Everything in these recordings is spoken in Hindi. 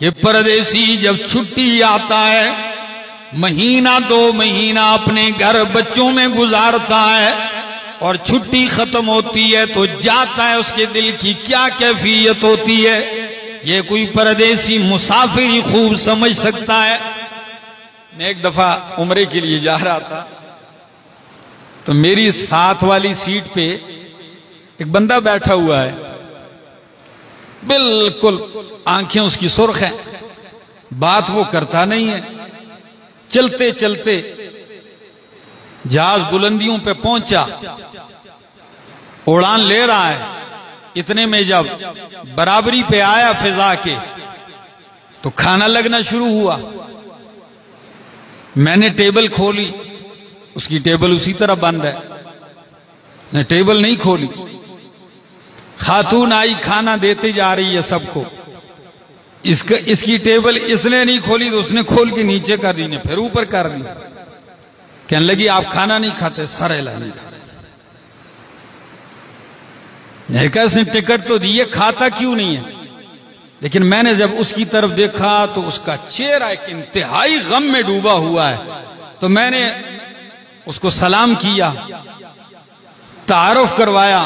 कि परदेसी जब छुट्टी आता है, महीना 2 महीना अपने घर बच्चों में गुजारता है और छुट्टी खत्म होती है तो जाता है, उसके दिल की क्या कैफियत होती है ये कोई परदेसी मुसाफिर ही खूब समझ सकता है। मैं एक दफा उम्रे के लिए जा रहा था तो मेरी साथ वाली सीट पे एक बंदा बैठा हुआ है, बिल्कुल आंखें उसकी सुर्ख हैं, बात वो करता नहीं है। चलते चलते जहाज बुलंदियों पे पहुंचा, उड़ान ले रहा है, इतने में जब बराबरी पे आया फिजा के तो खाना लगना शुरू हुआ। मैंने टेबल खोली, उसकी टेबल उसी तरह बंद है, मैं टेबल नहीं खोली। खातून आई, खाना देते जा रही है सबको, इसकी टेबल इसने नहीं खोली तो उसने खोल के नीचे कर दी, ने फिर ऊपर कर दी। कहने लगी आप खाना नहीं खाते, सरेला नहीं खाते। मैंने कहा इसने टिकट तो दी है, खाता क्यों नहीं है? लेकिन मैंने जब उसकी तरफ देखा तो उसका चेहरा एक इंतहाई गम में डूबा हुआ है। तो मैंने उसको सलाम किया, तारुफ करवाया,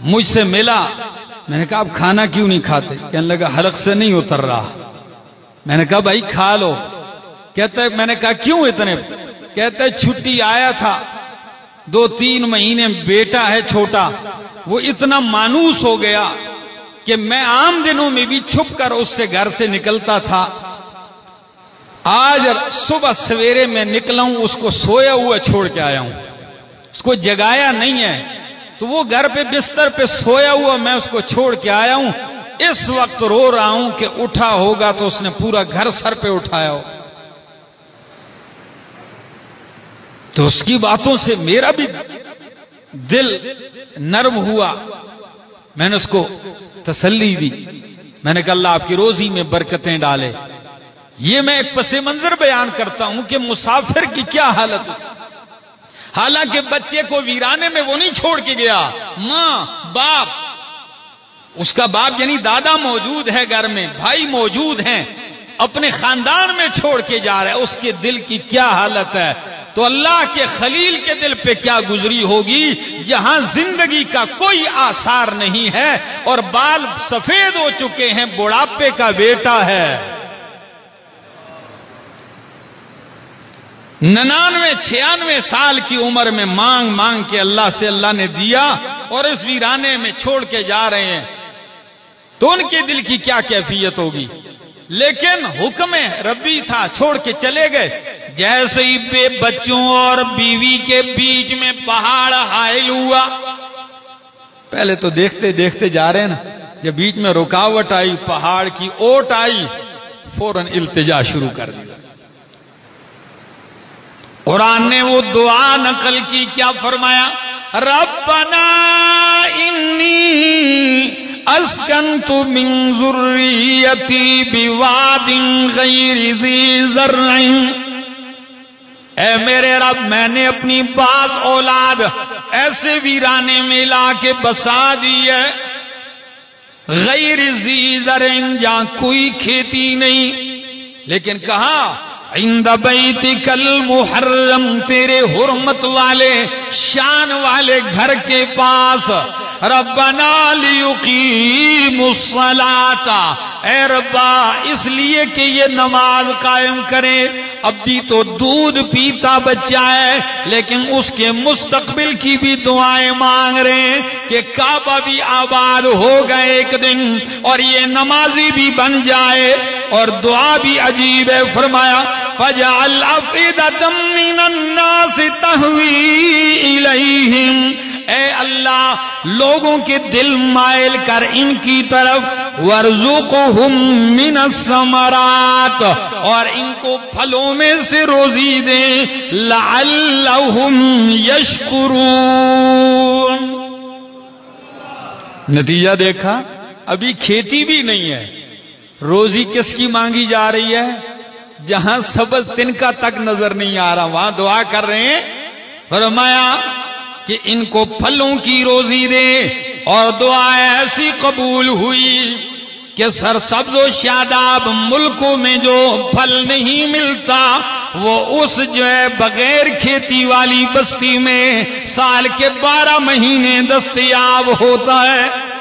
मुझसे मिला। मैंने कहा आप खाना क्यों नहीं खाते? कहने लगा हलक से नहीं उतर रहा। मैंने कहा भाई खा लो। कहता है, मैंने कहा क्यों इतने? कहता है छुट्टी आया था, 2-3 महीने बेटा है छोटा, वो इतना मानूस हो गया कि मैं आम दिनों में भी छुप कर उससे घर से निकलता था। आज सुबह सवेरे मैं निकला हूं, उसको सोया हुआ छोड़ के आया हूं, उसको जगाया नहीं है, तो वो घर पे बिस्तर पे सोया हुआ मैं उसको छोड़ के आया हूं। इस वक्त रो रहा हूं कि उठा होगा तो उसने पूरा घर सर पे उठाया हो। तो उसकी बातों से मेरा भी दिल नर्म हुआ। मैंने उसको तसल्ली दी, मैंने कहा अल्लाह आपकी रोजी में बरकतें डाले। ये मैं एक पसे मंजर बयान करता हूं कि मुसाफिर की क्या हालत होती। हालांकि बच्चे को वीराने में वो नहीं छोड़ के गया, मां बाप, उसका बाप यानी दादा मौजूद है घर में, भाई मौजूद हैं, अपने खानदान में छोड़ के जा रहा है। उसके दिल की क्या हालत है, तो अल्लाह के खलील के दिल पे क्या गुजरी होगी, जहां जिंदगी का कोई आसार नहीं है और बाल सफेद हो चुके हैं, बुढ़ापे का बेटा है। 99-96 साल की उम्र में मांग मांग के अल्लाह से अल्लाह ने दिया और इस वीराने में छोड़ के जा रहे हैं, तो उनके दिल की क्या कैफियत होगी। लेकिन हुक्म रब्बी था, छोड़ के चले गए। जैसे ही बच्चों और बीवी के बीच में पहाड़ हाइल हुआ, पहले तो देखते देखते जा रहे हैं ना, जब बीच में रुकावट आई, पहाड़ की ओट आई, फौरन इल्तिजा शुरू कर दी। कुरान ने वो दुआ नकल की, क्या फरमाया, रब्बना इन्नी अस्कन्तु मिन ज़ुर्रियती बिवादिन गैरि ज़ी ज़र्इन। ऐ मेरे रब, मैंने अपनी बात औलाद ऐसे वीराने में ला के बसा दी है, गैरि ज़ी ज़र्इन, जहां कोई खेती नहीं। लेकिन कहा इंद बैतिकल मुहर्रम, तेरे हुर्मत वाले शान वाले घर के पास। रब्बना लियुकीमुस सलाता, ऐ रब्बा इसलिए कि ये नमाज कायम करें। अब भी तो दूध पीता बच्चा है, लेकिन उसके मुस्तकबिल की भी दुआएं मांग रहे हैं कि काबा भी आबाद होगा एक दिन और ये नमाजी भी बन जाए। और दुआ भी अजीब है, फरमाया फजअल अफइदतम मिनन नास तहवी इलैहिम, ऐ अल्लाह लोगों के दिल मायल कर इनकी तरफ, वरज़ुक़हुम मिनस समरात, और इनको फलों में से रोजी दे, लअल्लहुम यशकुरून। नतीजा देखा, अभी खेती भी नहीं है, रोजी किसकी मांगी जा रही है? जहां सबज तिनका तक नजर नहीं आ रहा, वहां दुआ कर रहे हैं। फरमाया कि इनको फलों की रोजी दे, और दुआ ऐसी कबूल हुई कि सरसब्ज़ शादाब मुल्कों में जो फल नहीं मिलता वो उस जो है बगैर खेती वाली बस्ती में साल के 12 महीने दस्तयाब होता है।